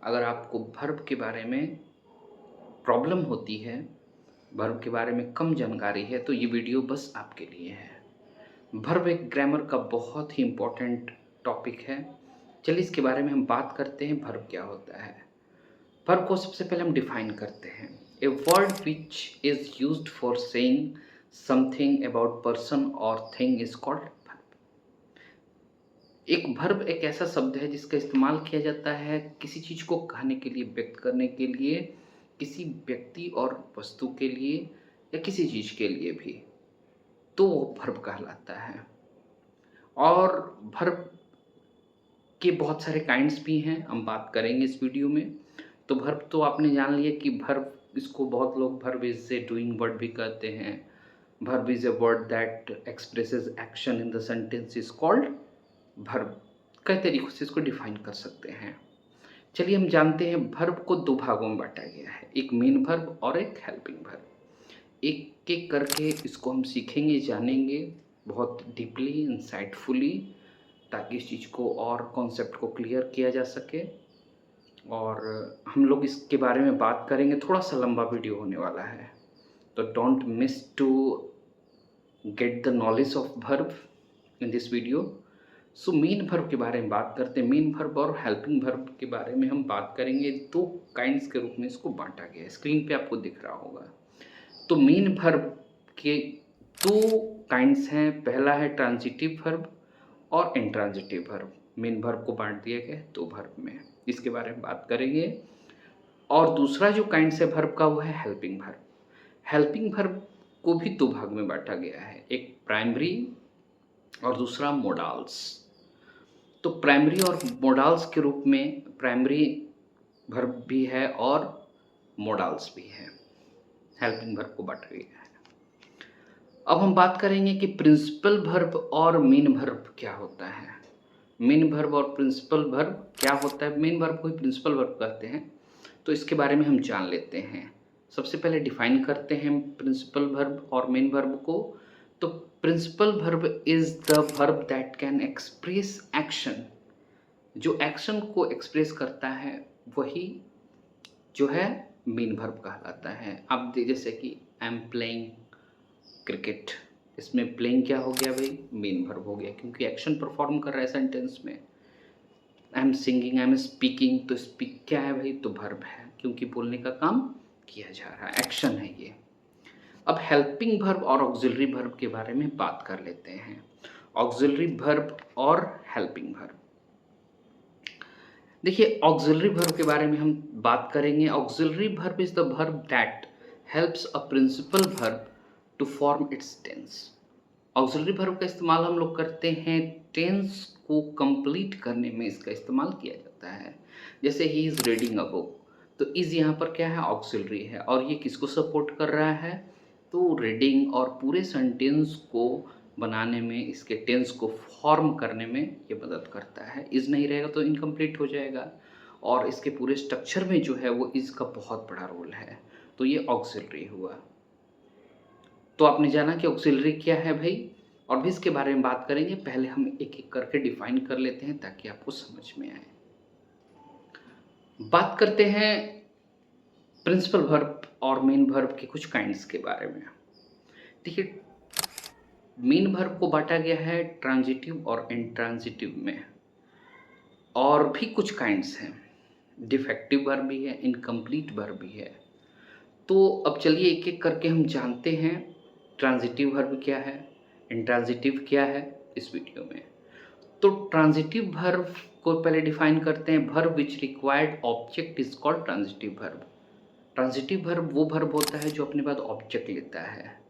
अगर आपको वर्ब के बारे में प्रॉब्लम होती है, वर्ब के बारे में कम जानकारी है, तो ये वीडियो बस आपके लिए है। वर्ब एक ग्रामर का बहुत ही इम्पोर्टेंट टॉपिक है। चलिए इसके बारे में हम बात करते हैं, वर्ब क्या होता है। वर्ब को सबसे पहले हम डिफाइन करते हैं। A word which is used for saying something about person और थिंग इज कॉल्ड वर्ब। एक वर्ब एक ऐसा शब्द है जिसका इस्तेमाल किया जाता है किसी चीज़ को कहने के लिए, व्यक्त करने के लिए, किसी व्यक्ति और वस्तु के लिए या किसी चीज़ के लिए भी, तो वो वर्ब कहलाता है। और वर्ब के बहुत सारे काइंड्स भी हैं, हम बात करेंगे इस वीडियो में। तो वर्ब तो आपने जान लिया कि वर्ब, इसको बहुत लोग verb is a doing word भी कहते हैं। Verb is a word that expresses action in the sentence is called verb. कई तरीक़ों से इसको डिफाइन कर सकते हैं। चलिए हम जानते हैं वर्ब को दो भागों में बांटा गया है, एक मेन वर्ब और एक हेल्पिंग वर्ब। एक एक करके इसको हम सीखेंगे, जानेंगे बहुत डीपली, इंसाइटफुली, ताकि इस चीज़ को और कॉन्सेप्ट को क्लियर किया जा सके। और हम लोग इसके बारे में बात करेंगे, थोड़ा सा लंबा वीडियो होने वाला है, तो don't miss to get the knowledge of verb in this video. So main verb के बारे में बात करते हैं। मेन वर्ब और हेल्पिंग वर्ब के बारे में हम बात करेंगे। दो काइंड्स के रूप में इसको बांटा गया है, स्क्रीन पे आपको दिख रहा होगा। तो मेन वर्ब के दो काइंड्स हैं, पहला है ट्रांजिटिव वर्ब और इंट्रांजिटिव वर्ब। मेन वर्ब को बांट दिया गया है दो वर्ब में, इसके बारे में बात करेंगे। और दूसरा जो काइंड्स है वर्ब का, वो है हेल्पिंग वर्ब। हेल्पिंग वर्ब को भी दो भाग में बांटा गया है, एक प्राइमरी और दूसरा मोडाल्स। तो प्राइमरी और मोडाल्स के रूप में प्राइमरी वर्ब भी है और मोडाल्स भी है। हेल्पिंग वर्ब को बांटा गया है। अब हम बात करेंगे कि प्रिंसिपल वर्ब और मेन वर्ब क्या होता है। मेन वर्ब और प्रिंसिपल वर्ब क्या होता है। मेन वर्ब को ही प्रिंसिपल वर्ब कहते हैं, तो इसके बारे में हम जान लेते हैं। सबसे पहले डिफाइन करते हैं प्रिंसिपल वर्ब और मेन वर्ब को। तो principal verb is the verb that can express action. जो एक्शन को एक्सप्रेस करता है वही जो है मेन वर्ब कहलाता है। अब जैसे कि आई एम प्लेइंग क्रिकेट, इसमें प्लेइंग क्या हो गया भाई, मेन वर्ब हो गया, क्योंकि एक्शन परफॉर्म कर रहा है सेंटेंस में। I am singing, I am speaking, तो स्पीक क्या है भाई, तो वर्ब है, क्योंकि बोलने का काम किया जा रहा है, एक्शन है ये। अब हेल्पिंग वर्ब और ऑक्सिलरी वर्ब के बारे में बात कर लेते हैं। ऑक्सिलरी वर्ब और हेल्पिंग वर्ब। देखिए ऑक्सिलरी वर्ब के बारे में हम बात करेंगे। Auxiliary verb is the verb that helps a principal verb to form its tense. Auxiliary verb का इस्तेमाल हम लोग करते हैं टेंस को कंप्लीट करने में, इसका इस्तेमाल किया जाता है। जैसे he is reading a book, तो इज़ यहाँ पर क्या है, ऑक्सिलरी है, और ये किसको सपोर्ट कर रहा है, तो रीडिंग और पूरे सेंटेंस को बनाने में, इसके टेंस को फॉर्म करने में ये मदद करता है। इज़ नहीं रहेगा तो इनकम्प्लीट हो जाएगा, और इसके पूरे स्ट्रक्चर में जो है वो इज़ का बहुत बड़ा रोल है। तो ये ऑक्सिलरी हुआ। तो आपने जाना कि ऑक्सिलरी क्या है भाई, और भी इसके बारे में बात करेंगे। पहले हम एक एक करके डिफाइन कर लेते हैं ताकि आपको समझ में आए। बात करते हैं प्रिंसिपल वर्ब और मेन वर्ब के कुछ काइंड्स के बारे में। देखिए मेन वर्ब को बांटा गया है ट्रांजिटिव और इंट्रांजिटिव में, और भी कुछ काइंड्स हैं, डिफेक्टिव वर्ब भी है, इनकम्प्लीट वर्ब भी है। तो अब चलिए एक एक करके हम जानते हैं ट्रांजिटिव वर्ब क्या है, इंट्रांजिटिव क्या है इस वीडियो में। तो ट्रांजिटिव वर्ब को पहले डिफाइन करते हैं। Verb which required object is called transitive verb. Transitive verb वो वर्ब होता है जो अपने बाद ऑब्जेक्ट लेता है।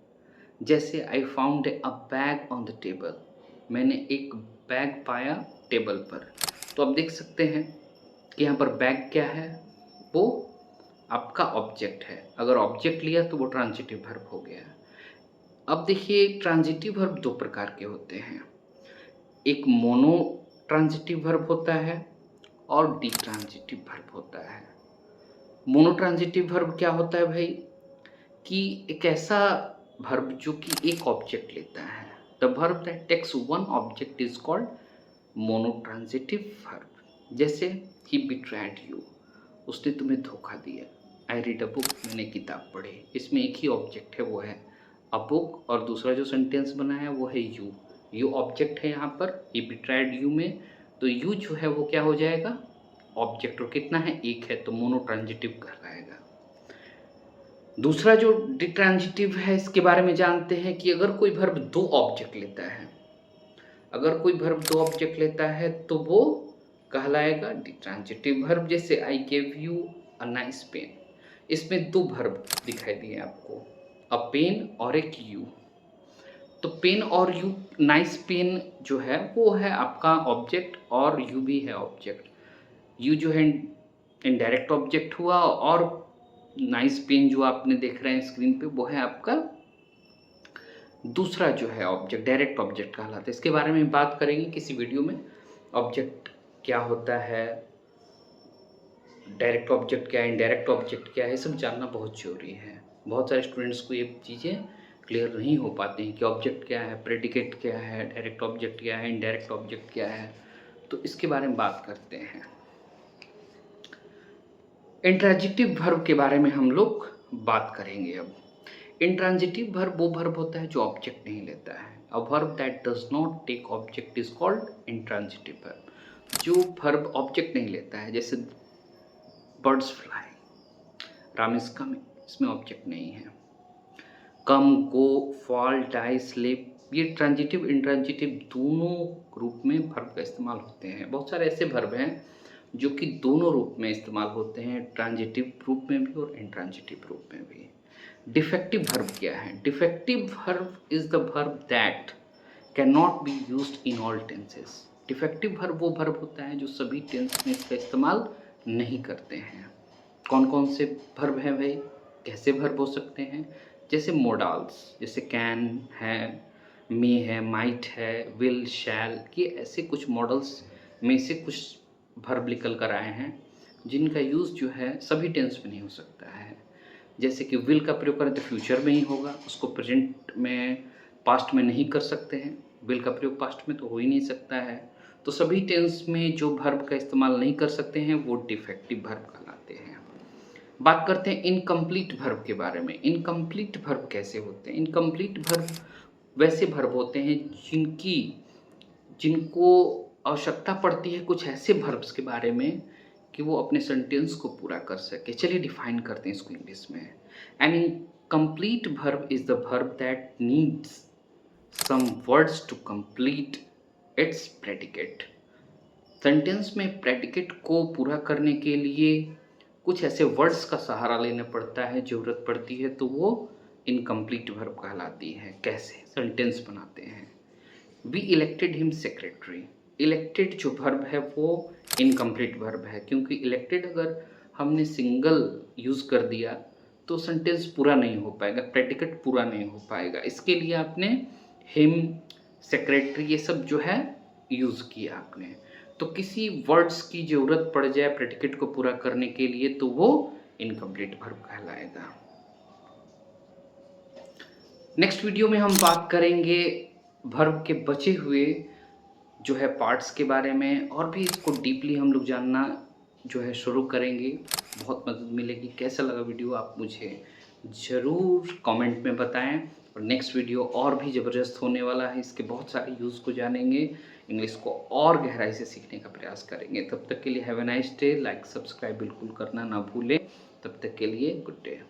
जैसे I found a bag on the table, मैंने एक बैग पाया टेबल पर। तो आप देख सकते हैं कि यहाँ पर बैग क्या है, वो आपका ऑब्जेक्ट है। अगर ऑब्जेक्ट लिया तो वो ट्रांजिटिव वर्ब हो गया। अब देखिए ट्रांजिटिव वर्ब दो प्रकार के होते हैं, एक मोनो ट्रांजिटिव वर्ब होता है और डी ट्रांजिटिव वर्ब होता है। मोनो ट्रांजिटिव वर्ब क्या होता है भाई, कि एक ऐसा वर्ब जो कि एक ऑब्जेक्ट लेता है। The verb that takes one object is called monotransitive verb. जैसे ही बिट्रायड यू, उसने तुम्हें धोखा दिया। आई रीड अ बुक, मैंने किताब पढ़ी। इसमें एक ही ऑब्जेक्ट है, वो है अ बुक, और दूसरा जो सेंटेंस बना है वो है यू। यू ऑब्जेक्ट है यहाँ पर, ये बिट्राइड यू में, तो यू जो है वो क्या हो जाएगा, ऑब्जेक्ट। और कितना है, एक है, तो मोनोट्रांजिटिव कहलाएगा। दूसरा जो डिट्रांजिटिव है, इसके बारे में जानते हैं कि अगर कोई वर्ब दो ऑब्जेक्ट लेता है, अगर कोई वर्ब दो ऑब्जेक्ट लेता है तो वो कहलाएगा डिट्रांजिटिव वर्ब। जैसे I give you a nice pen, इसमें दो वर्ब दिखाई दिए आपको, अ पेन और एक यू। तो पेन और यू, नाइस पेन जो है वो है आपका ऑब्जेक्ट और यू भी है ऑब्जेक्ट। यू जो है इनडायरेक्ट ऑब्जेक्ट हुआ, और नाइस पेन जो आपने देख रहे हैं स्क्रीन पे वो है आपका दूसरा जो है ऑब्जेक्ट, डायरेक्ट ऑब्जेक्ट कहलाता है। इसके बारे में बात करेंगे किसी वीडियो में, ऑब्जेक्ट क्या होता है, डायरेक्ट ऑब्जेक्ट क्या है, इनडायरेक्ट ऑब्जेक्ट क्या है, सब जानना बहुत ज़रूरी है। बहुत सारे स्टूडेंट्स को ये चीज़ें क्लियर नहीं हो पाती हैं कि ऑब्जेक्ट क्या है, प्रेडिकेट क्या है, डायरेक्ट ऑब्जेक्ट क्या है, इनडायरेक्ट ऑब्जेक्ट क्या है। तो इसके बारे में बात करते हैं। इंट्रांजिटिव वर्ब के बारे में हम लोग बात करेंगे अब। इंट्रांजिटिव वर्ब वो वर्ब होता है जो ऑब्जेक्ट नहीं लेता है। A verb that does not take object is called intransitive verb. जो वर्ब ऑब्जेक्ट नहीं लेता है, जैसे birds fly, Ram is coming, इसमें ऑब्जेक्ट नहीं है। Come, go, fall, die, slip, ये ट्रांजिटिव इंट्रांजिटिव दोनों रूप में वर्ब का इस्तेमाल होते हैं। बहुत सारे ऐसे वर्ब हैं जो कि दोनों रूप में इस्तेमाल होते हैं, ट्रांजिटिव रूप में भी और इंट्रांजिटिव रूप में भी। डिफेक्टिव वर्ब क्या है? Defective verb is the verb that can not be used in all tenses. Defective verb वो वर्ब होता है जो सभी टेंस में इसका इस्तेमाल नहीं करते हैं। कौन कौन से वर्ब हैं भाई, कैसे वर्ब हो सकते हैं? जैसे मोडाल्स, जैसे कैन है, मे है, माइट है, विल, शैल, ये ऐसे कुछ मॉडल्स में से कुछ वर्ब निकल कर आए हैं जिनका यूज़ जो है सभी टेंस में नहीं हो सकता है। जैसे कि विल का प्रयोग करें तो फ्यूचर में ही होगा, उसको प्रेजेंट में, पास्ट में नहीं कर सकते हैं। विल का प्रयोग पास्ट में तो हो ही नहीं सकता है। तो सभी टेंस में जो वर्ब का इस्तेमाल नहीं कर सकते हैं वो डिफेक्टिव वर्ब कहलाते हैं। बात करते हैं इनकम्प्लीट वर्ब के बारे में। इनकम्प्लीट वर्ब कैसे होते हैं? इनकम्प्लीट वर्ब वैसे वर्ब होते हैं जिनको आवश्यकता पड़ती है कुछ ऐसे वर्ब्स के बारे में कि वो अपने सेंटेंस को पूरा कर सके। चलिए डिफाइन करते हैं इसको इंग्लिश में। An incomplete verb is the verb that needs some words to complete its predicate. Sentence में प्रेडिकेट को पूरा करने के लिए कुछ ऐसे वर्ड्स का सहारा लेना पड़ता है, ज़रूरत पड़ती है, तो वो इनकम्प्लीट वर्ब कहलाती है। कैसे सेंटेंस बनाते हैं? We elected him secretary. Elected जो वर्ब है वो इनकम्प्लीट वर्ब है, क्योंकि इलेक्टेड अगर हमने सिंगल यूज़ कर दिया तो सेंटेंस पूरा नहीं हो पाएगा, प्रेडिकेट पूरा नहीं हो पाएगा। इसके लिए आपने हिम, सेक्रेटरी, ये सब जो है यूज़ किया आपने। तो किसी वर्ड्स की ज़रूरत पड़ जाए प्रेडिकेट को पूरा करने के लिए तो वो इनकम्प्लीट वर्ब कहलाएगा। नेक्स्ट वीडियो में हम बात करेंगे वर्ब के बचे हुए जो है पार्ट्स के बारे में, और भी इसको डीपली हम लोग जानना जो है शुरू करेंगे। बहुत मदद मिलेगी। कैसा लगा वीडियो आप मुझे ज़रूर कमेंट में बताएं। और नेक्स्ट वीडियो और भी ज़बरदस्त होने वाला है, इसके बहुत सारे यूज़ को जानेंगे, इंग्लिश को और गहराई से सीखने का प्रयास करेंगे। तब तक के लिए have a nice day. Like subscribe बिल्कुल करना ना भूलें। तब तक के लिए गुड डे।